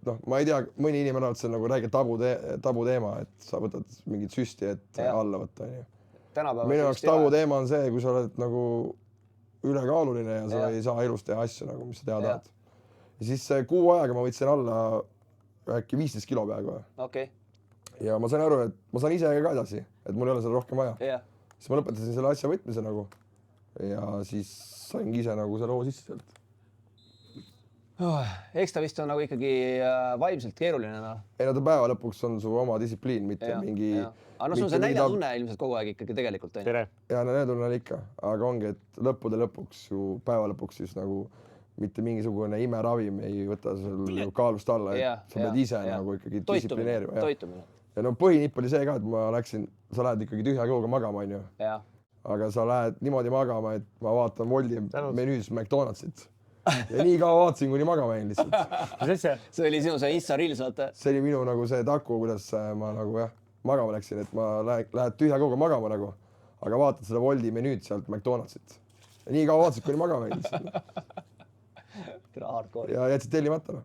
noh, ma ei tea, mõni inimene arvab, et see on nagu räige tabu teema, et sa võtad mingit süsti, et alla võtta. Minu jaoks tabu teema on see, kui sa oled nagu ülekaaluline ja sa ei saa elus teha asju, nagu mis sa teha tahad. Ja siis kuu ajaga ma võtsin alla äkki 15 kilo peaaegu. Okei. Ja ma sain aru, et ma saan ise ka edasi, et mul ei ole seda rohkem vaja. Jah. Siis ma lõpetasin selle asja võtmise nagu ja siis saingi ise nagu selle loo sisse sealt. Eks ta vist on nagu ikkagi vaimselt keeruline. Ei, ta päeva lõpuks on su oma distsipliin, mitte mingi... Aga no sul on see näljatunne ilmselt kogu aeg ikkagi tegelikult. Tere. Ja näljatunne on ikka, aga ongi, et lõppude lõpuks ju päeva lõpuks siis nagu mitte mingisugune imeravim ei võta sul kaalust alla, et sa pead ise nagu ikkagi distsiplineerima. Toitumine. Ja no põhinipp oli see ka, et ma läksin, sa lähed ikkagi tühja kõhuga magama, on ju. Aga sa lähed niimoodi magama, et ma vaatan Woldi menüüs McDonald'sit. Ja nii kaua vaatasin, kuni magama jäin lihtsalt. See oli sinu see Insta-reels, vaata. See oli minu nagu see taku, kuidas ma nagu magama läksin, et ma lähed tühja kõhuga magama nagu, aga vaatad seda Woldi menüüd sealt McDonald'sit. Ja nii kaua vaatasid, kuni magama jäin lihtsalt. Ja jätsid tellimata.